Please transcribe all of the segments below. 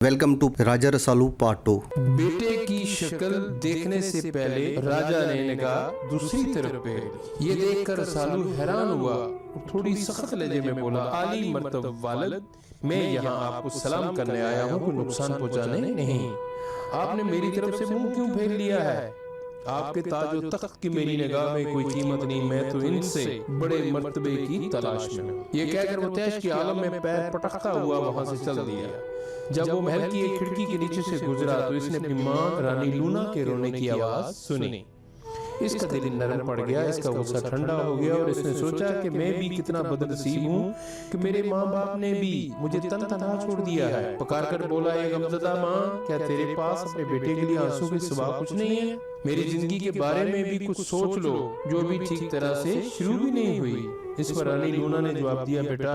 Welcome to Raja Rasalu part 2। बेटे की शक्ल देखने से पहले राजा ने निगाह दूसरी तरफ फेरी। ये देखकर रसालू हैरान हुआ और थोड़ी सख्त लहजे में बोला, आली मर्तब वालिद, मैं यहाँ आपको सलाम करने आया हूँ, कोई नुकसान पहुँचाने नहीं। आपने मेरी तरफ से मुंह क्यों फेर लिया है? आपके ताज और तख्त की मेरी निगाह में कोई कीमत नहीं, मैं तो इनसे बड़े मर्तबे की तलाश में हूँ। ये कहकर वो तैश के आलम में पैर पटकता हुआ वहां से चल दिया। जब वो महल की एक खिड़की के नीचे से गुजरा तो इसने अपनी माँ रानी लूना के रोने की आवाज सुनी। इसका दिल नरम पड़ गया, इसका गुस्सा ठंडा हो गया और इसने सोचा कि मैं भी कितना बदनसीब हूँ कि मेरे माँ बाप ने भी मुझे तन्हा छोड़ दिया है। पकार कर बोला, ये गमज़दा माँ, क्या तेरे पास अपने बेटे के लिए आंसू के सिवा कुछ नहीं है? मेरी जिंदगी के बारे में भी कुछ सोच लो, जो भी ठीक तरह से शुरू भी नहीं हुई। इस पर रानी लूना ने जवाब दिया, बेटा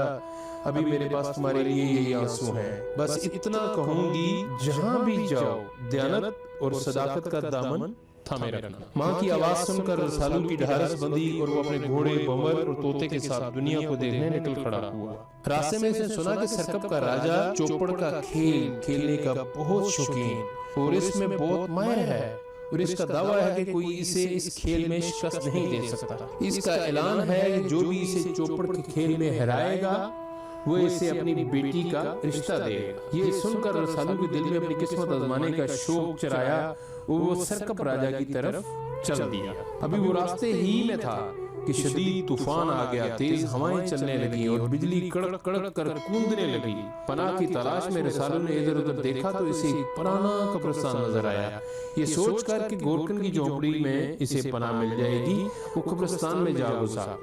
अभी मेरे पास तुम्हारे लिए यही आंसू हैं। बस इतना कहूंगी, जहां भी जाओ दयानत और सदाकत का दामन थामे रखना। माँ की आवाज सुनकर रसालू की ढारस बंदी और वो अपने घोड़े, बंवर और तोते के साथ दुनिया को देखने निकल खड़ा हुआ। रास्ते में इसने सुना कि सरकप का राजा चौपड़ का खेल खेलने का बहुत शौकीन और इसमें बहुत माहिर है और इसका दावा है कि कोई इसे इस खेल में शिकस्त नहीं दे सकता। इसका ऐलान है कि जो भी इसे चौपड़ के खेल में हराएगा वो इसे अपनी बेटी का रिश्ता देगा। ये सुनकर रसालू के दिल में अपनी किस्मत आजमाने का शौक चराया और वो सरकप राजा की तरफ चल दिया। अभी वो रास्ते ही में था कि शदीद तूफान आ गया, तेज हवाएं चलने लगी और बिजली कड़क कड़क कर कूदने लगी। पनाह की तलाश में रसालू ने इधर उधर देखा तो इसे एक पुराना कब्रिस्तान नजर आया। ये सोचकर कि गोरकन की झोंपड़ी में इसे पनाह मिल जाएगी, वो कब्रिस्तान में जा घुसा।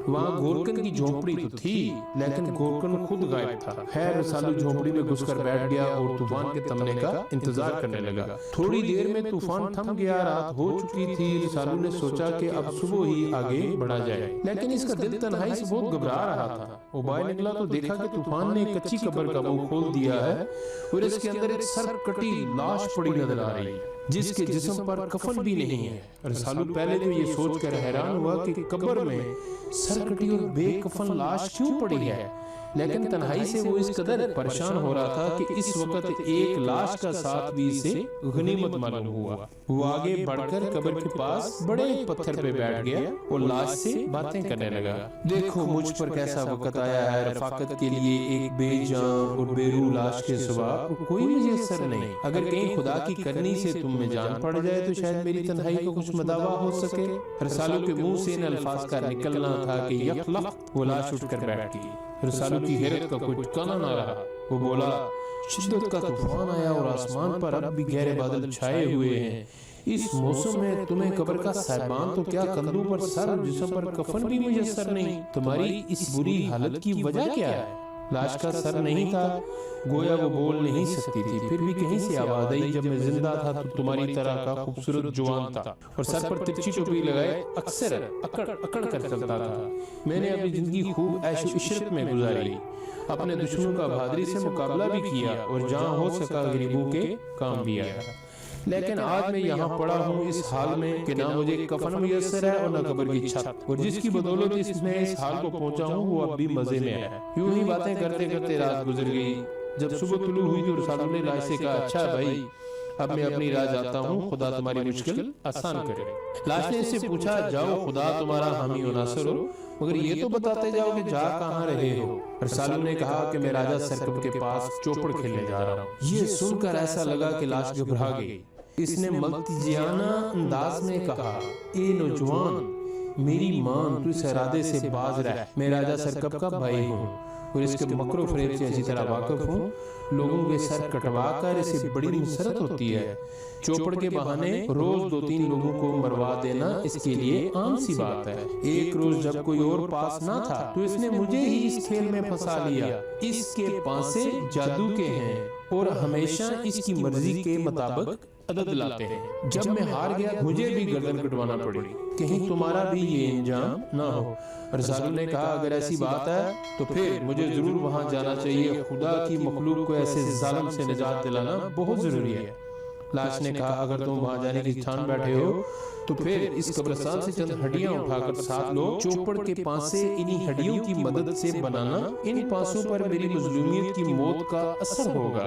वहाँ गोरकन की झोंपड़ी तो थी, लेकिन गोरकन खुद गायब था। खैर रसालू झोंपड़ी में घुसकर बैठ गया और तूफान के थमने का इंतजार करने लगा। थोड़ी देर में तूफान थम गया, रात हो चुकी थी। रसालू ने सोचा कि अब सुबह ही आगे बढ़ा जाए, लेकिन इसका दिल तन्हाई से बहुत घबरा रहा था। वो बाहर निकला तो देखा कि तूफान ने कच्ची कब्र का मुंह खोल दिया है और इसके अंदर एक सरकटी लाश पड़ी नजर आ रही है, जिसके जिस्म पर कफन भी नहीं है। रसालू पहले तो ये सोचकर हैरान हुआ कि कब्र में सरकटी और बेकफन लाश क्यों पड़ी है, लेकिन तन्हाई से वो इस कदर परेशान हो रहा था कि इस वक्त एक लाश का साथ भी इसे गनीमत मालूम हुआ। वो आगे बढ़कर कब्र के पास बड़े पत्थर पे बैठ गया और लाश से बातें करने लगा। देखो मुझ पर कैसा वक्त आया है, रफाकत के लिए एक बेजान और बेरूह लाश के सिवा कोई मुयस्सर नहीं। अगर कहीं खुदा की करनी से तुम में जान पड़ जाए तो शायद मेरी तन्हाई को कुछ मदावा हो सके। रसालू के मुंह से इन अल्फाज का निकलना था कि यकलख्त वो लाश उठकर बैठ गई। रसालू की हैरत का कोई ठिकाना ना रहा। वो बोला, शिद्दत का तूफान आया और आसमान पर अब भी गहरे बादल छाए हुए हैं। इस मौसम में तुम्हें कब्र का साहिबान तो क्या कंधों पर सर, जिस्म पर कफन भी मुयस्सर नहीं। तुम्हारी इस बुरी हालत की वजह क्या है? लाश का सर नहीं था, गोया वो बोल नहीं सकती थी, फिर भी कहीं से आवाज आई, जब मैं जिंदा था तो तुम्हारी तरह का खूबसूरत जवान था और सर पर तिरछी टोपी लगाए अक्सर अकड़ अकड़ कर चलता था। मैंने अपनी जिंदगी खूब ऐशो इशरत में गुजारी, अपने दुश्मनों का बहादुरी से मुकाबला भी किया और जहाँ हो सका गरीबों के काम भी आया। लेकिन आज मैं यहाँ पड़ा हूँ इस हाल में कि ना मुझे कफन मुयस्सर है और ना कब्र की छत, और जिसकी बदौलत इसमें इस हाल को पहुंचा हूँ वो अब भी मजे में है। यूं ही बातें करते करते रात गुजर गई। जब सुबह तुलू हुई तो रसालू ने लाश से कहा, अच्छा भाई अब मैं अपनी राह जाता हूँ, खुदा तुम्हारी मुश्किल आसान करे। लाश ने इससे पूछा, जाओ खुदा तुम्हारा हामी और नासर हो, मगर ये तो बताते जाओ कि जा कहाँ रहे हो। रसालू ने कहा कि मैं राजा सरकप के पास चौपड़ खेलने जा रहा हूँ। ये सुनकर ऐसा लगा कि लाश घबरा गई। इसने मल्तिजियाना अंदाज में कहा, ए नौजवान, मेरी मान तू इस इरादे से बाज रह, मैं राजा सरकप का भाई हूँ और इसके मकरो फरेब से अच्छी तरह वाकिफ हूँ। लोगों के सर कटवा कर इसे बड़ी मुसरत होती है। चौपड़ के बहाने रोज 2-3 लोगों को मरवा देना इसके लिए आम सी बात है। एक रोज जब कोई और पास ना था तो इसने मुझे ही इस खेल में फंसा लिया। इसके पांसे जादू के हैं और हमेशा इसकी मर्जी के मुताबिक अदद लाते हैं। जब मैं हार गया मुझे भी गर्दन कटवाना पड़ी, कहीं तुम्हारा भी ये इंजाम ना हो। रसालू ने कहा, अगर ऐसी बात है तो फिर मुझे जरूर वहां जाना चाहिए। खुदा की मखलूक को ऐसे जालिम से निजात दिलाना बहुत जरूरी है। लाश ने कहा, अगर तुम वहां जाने की ठान बैठे हो तो फिर इस कब्रिस्तान से चंद हड्डियां उठाकर साथ लो। चौपड़ के पांसे इन्हीं हड्डियों की मदद से बनाना। इन पांसों पर मेरी मजलूमियत की मौत का असर होगा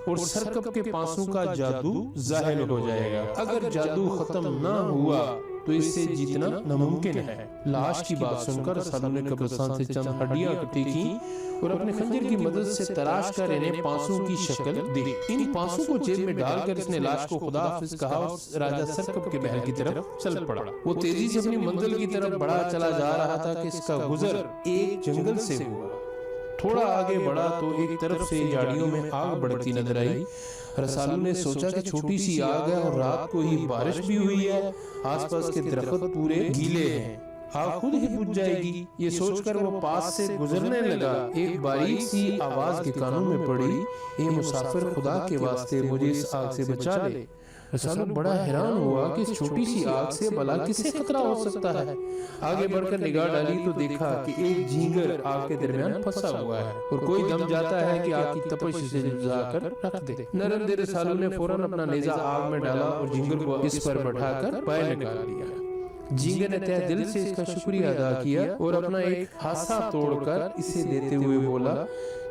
اور सरकब के पांसों का जादू जाहिर हो जाएगा। अगर जादू खत्म ना हुआ तो इससे जीतना नामुमकिन है। लाश की बात सुनकर रसूल ने कब्रिस्तान से चंद हड्डियां इकट्ठी की और अपने खंजर की मदद से तराश कर इन्हें पांसों की शक्ल दी। इन पांसों को जेब में डालकर इसने लाश को खुदा हाफिज कहा और राजा सरकब के महल की तरफ चल पड़ा। वो तेजी से अपनी मंजिल की तरफ बढ़ा चला जा रहा था कि इसका गुजर एक जंगल से हुआ। थोड़ा आगे बढ़ा तो एक तरफ से झाड़ियों में आग बढ़ती नजर आई। रसूल ने सोचा कि छोटी सी आग है और रात को ही बारिश भी हुई है, आसपास के दरख्त पूरे गीले हैं, आग खुद ही बुझ जाएगी। ये सोचकर वो पास से गुजरने लगा। एक बारीक सी आवाज के कानों में पड़ी, ए मुसाफिर, खुदा के वास्ते मुझे इस आग से बचा ले। रसूल बड़ा हैरान हुआ कि इस छोटी सी आग से भला किसे खतरा हो सकता है। आगे बढ़कर निगाह डाली तो देखा कि एक झींगर आग के दरमियान फंसा हुआ है और कोई दम जाता है कि आग की तपिश से बुझाकर रख दे। नरम दिल रसूल ने फौरन अपना नेजा आग में डाला और झींगर को इस पर बैठाकर बाहर निकाल दिया। झींगर ने तहे दिल से इसका शुक्रिया अदा किया और अपना एक हासा तोड़कर इसे देते हुए बोला,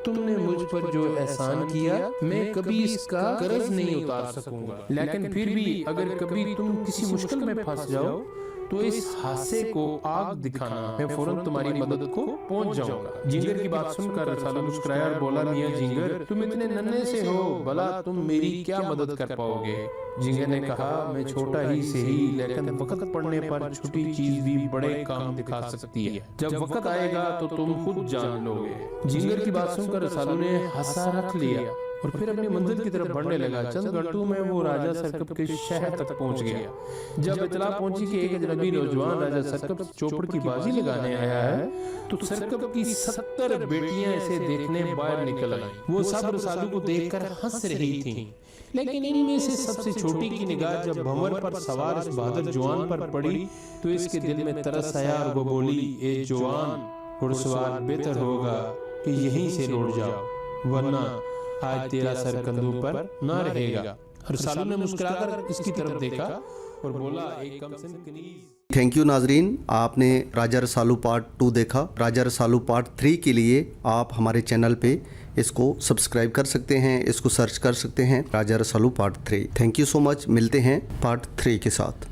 तुमने मुझ पर जो एहसान किया मैं कभी इसका कर्ज नहीं उतार सकूंगा, लेकिन फिर भी अगर कभी तुम किसी मुश्किल में फंस जाओ तो इस हादसे को आग दिखाना, मैं फौरन तुम्हारी मदद को पहुंच जाऊंगा। झींगर की बात सुनकर रसूल मुस्कुराया और बोला, मियां झींगर, तुम इतने नन्हे से हो, भला तुम मेरी क्या मदद कर पाओगे? झींगर ने कहा, मैं छोटा ही सही, लेकिन वक्त पड़ने पर छोटी चीज भी बड़े काम दिखा सकती है। जब वक्त आएगा तो तुम खुद जान लोगे। झींगर की बात सुनकर रसूल ने हंसा रख लिया और फिर अपनी मंजिल की तरफ बढ़ने लगा। चंद घंटों में वो राजा सरकब के शहर तक पहुंच गया। जब इतला पहुंची कि एक अजनबी नौजवान राजा सरकब चौपड़ की बाजी लगाने आया है तो सरकब की 70 बेटियां इसे देखने बाहर निकल आई। वो सब रसूल को देखकर हंस रही थीं, लेकिन इनमें से सबसे छोटी की निगाह जब भंवर पर सवार इस बहादुर जवान पर पड़ी तो इसके दिल में तरस आया और वो बोली, ए जवान घुड़सवार, बेहतर होगा कि यहीं से लौट जाओ, वरना आज तेरा सर कंधों पर ना रहेगा। रसूल ने मुस्कुराकर इसकी तरफ देखा और बोला, एक कमसिन कनीज। थैंक यू नाजरीन, आपने राजा रसालू पार्ट 2 देखा। राजा रसालू पार्ट 3 के लिए आप हमारे चैनल पे इसको सब्सक्राइब कर सकते हैं, इसको सर्च कर सकते हैं, Raja Rasalu part 3। Thank you so much, मिलते हैं पार्ट 3 के साथ।